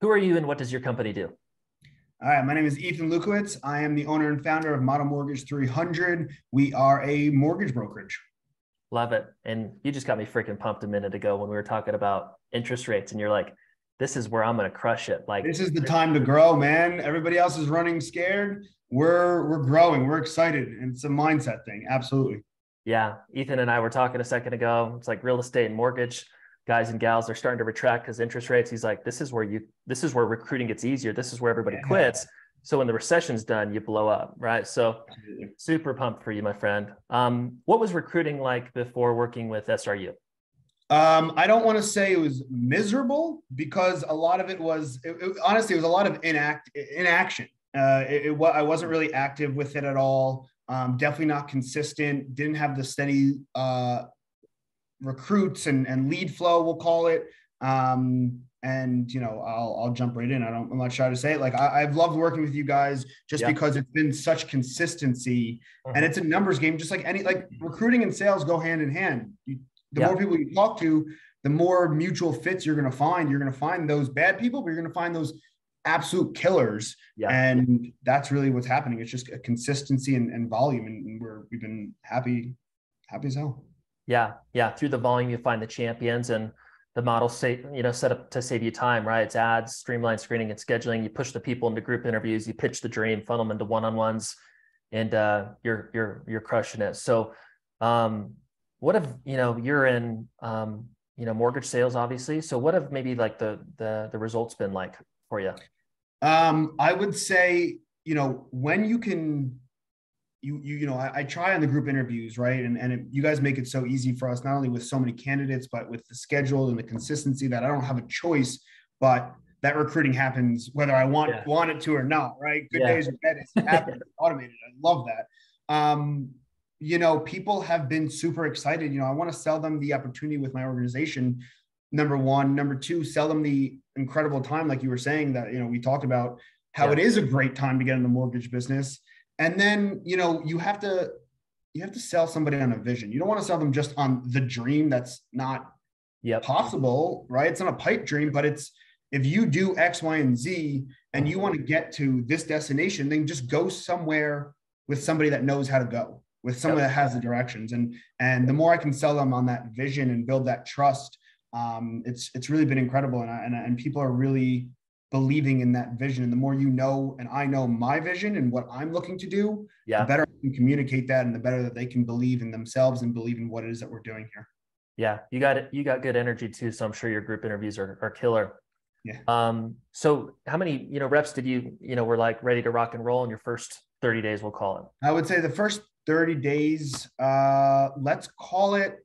Who are you and what does your company do? All right, my name is Ethan Lukowitz. I am the owner and founder of Model Mortgage 300. We are a mortgage brokerage. Love it. And you just got me freaking pumped a minute ago when we were talking about interest rates and you're like, this is where I'm going to crush it. Like, This is the time to grow, man. Everybody else is running scared. We're growing. We're excited. And it's a mindset thing. Absolutely. yeah, Ethan and I were talking a second ago. It's like real estate and mortgage guys and gals are starting to retract because interest rates. He's like, this is where recruiting gets easier. This is where everybody Yeah, quits. So when the recession's done, you blow up, right? So absolutely. super pumped for you, my friend. What was recruiting like before working with SRU? I don't want to say it was miserable because a lot of it was, honestly, it was a lot of inaction. I wasn't really active with it at all. Definitely not consistent. Didn't have the steady recruits and lead flow, we'll call it. And I'll jump right in. I'm not shy to say it. Like I've loved working with you guys just Yeah. because it's been such consistency, and Mhm. it's a numbers game. Just like recruiting and sales go hand in hand. The Yeah. more people you talk to, the more mutual fits you're going to find. You're going to find those bad people, but you're going to find those absolute killers. Yeah. And that's really what's happening. It's just a consistency and volume, and we've been happy as hell. Yeah, yeah. Through the volume, you find the champions, and the model set up to save you time, right? It's ads, streamline screening and scheduling. You push the people into group interviews. You pitch the dream, funnel them into one-on-ones, and you're crushing it. So, what if you're in mortgage sales, obviously. So, what have maybe like the results been like for you? I would say, when you can, I try on the group interviews, right? You guys make it so easy for us, not only with so many candidates, but with the schedule and the consistency that I don't have a choice, but that recruiting happens whether I Yeah. want it to or not, right? Good Yeah. days or bad days, it happens, it's automated. I love that. People have been super excited. I want to sell them the opportunity with my organization. Number one, number two, sell them the incredible time, like you were saying that, we talked about how Yeah. it is a great time to get in the mortgage business. And then, you have to sell somebody on a vision. You don't want to sell them just on the dream that's not Yep. possible, right? It's not a pipe dream, but it's if you do X, Y, and Z and you want to get to this destination, then just go somewhere with somebody that knows how to go, with someone Yep. that has the directions. And the more I can sell them on that vision and build that trust, it's really been incredible. And people are really believing in that vision. And the more and I know my vision and what I'm looking to do, the Yeah. better I can communicate that and the better that they can believe in themselves and believe in what it is that we're doing here. Yeah. You got it. You got good energy too. So I'm sure your group interviews are killer. Yeah. So how many, reps did were like ready to rock and roll in your first 30 days, we'll call it? I would say the first 30 days, let's call it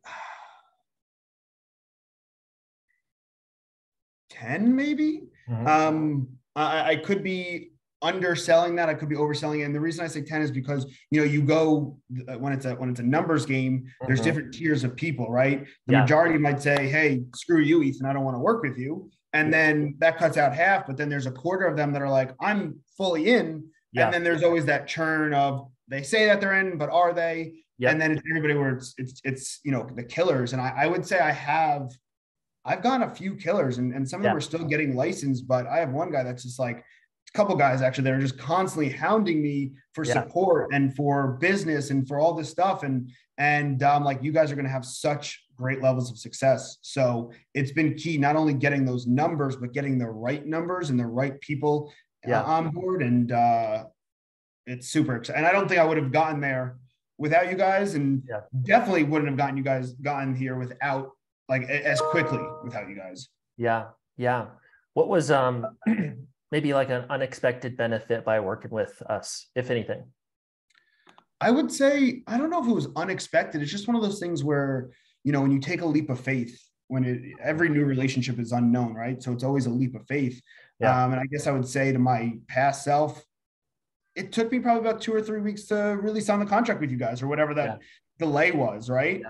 10 maybe. Mhm. I could be underselling that. I could be overselling it. And the reason I say 10 is because, you go when it's a numbers game, there's Mhm. different tiers of people, right? The Yeah. majority might say, hey, screw you, Ethan, I don't want to work with you. And then that cuts out half, but then there's a quarter of them that are like, I'm fully in. And Yeah. then there's always that churn of they say that they're in, but are they? And Yep. then it's everybody where it's the killers. And I would say I've gotten a few killers, and some of them Yeah. are still getting licensed, but I have one guy that's just like a couple guys actually that are just constantly hounding me for Yeah. support and for business and for all this stuff. And like, you guys are going to have such great levels of success. So it's been key, not only getting those numbers, but getting the right numbers and the right people Yeah. on board. And it's super exciting. And I don't think I would have gotten there without you guys, and Yeah. definitely wouldn't have gotten here without like as quickly without you guys. Yeah. Yeah. What was maybe like an unexpected benefit by working with us, if anything? I would say, I don't know if it was unexpected. It's just one of those things where, when you take a leap of faith, every new relationship is unknown, right? So it's always a leap of faith. Yeah. And I guess I would say to my past self, it took me probably about 2 or 3 weeks to really sign the contract with you guys or whatever Yeah. that delay was, right? Yeah.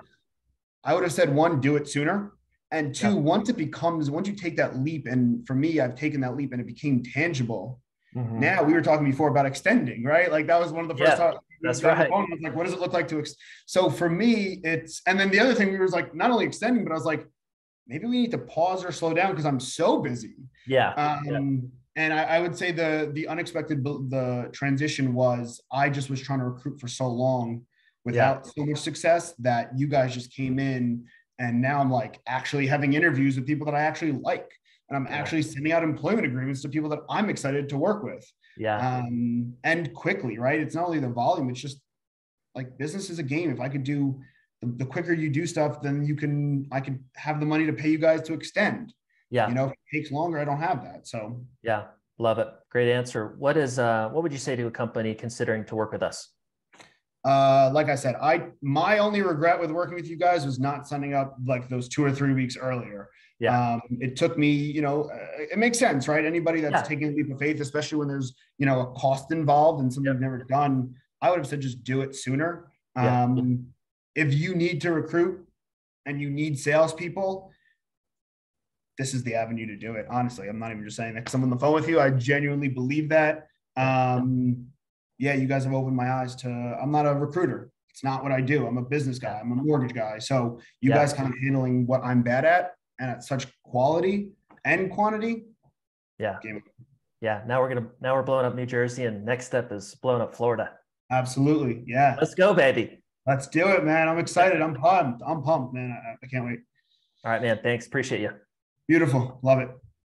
I would have said one, do it sooner. And two, Yeah. once you take that leap, and for me, I've taken that leap and it became tangible. Mhm. Now we were talking before about extending, right? Like that was one of the first Yeah. times we That's got on the right. phone. I was like, what does it look like to so for me, and then the other thing we was like, not only extending, but I was like, maybe we need to pause or slow down because I'm so busy. Yeah. Yeah. And I would say the unexpected the transition was I just was trying to recruit for so long Yeah. without so much success that you guys just came in, and now I'm like actually having interviews with people that I actually like, and I'm Yeah. actually sending out employment agreements to people that I'm excited to work with. Yeah. And quickly, right? It's not only the volume, it's just like business is a game. If I could do the quicker you do stuff, then I could have the money to pay you guys to extend. You Yeah. know, if it takes longer, I don't have that. So Yeah. Love it. Great answer. What would you say to a company considering to work with us? like I said, my only regret with working with you guys was not signing up like those 2 or 3 weeks earlier. Yeah. It took me, it makes sense, right? Anybody that's Yeah. taking a leap of faith, especially when there's, a cost involved and something Yep. you've never done, I would have said just do it sooner. Yeah. If you need to recruit and you need salespeople, this is the avenue to do it. Honestly, I'm not even just saying that because I'm on the phone with you. I genuinely believe that. Yeah. Yeah, you guys have opened my eyes to, I'm not a recruiter. It's not what I do. I'm a business guy. I'm a mortgage guy. So you Yeah. guys kind of handling what I'm bad at and at such quality and quantity. Yeah. Game. Yeah. Now we're blowing up New Jersey, and next step is blowing up Florida. Absolutely. Yeah. Let's go, baby. Let's do it, man. I'm excited. I'm pumped. I'm pumped, man. I can't wait. All right, man. Thanks. Appreciate you. Beautiful. Love it.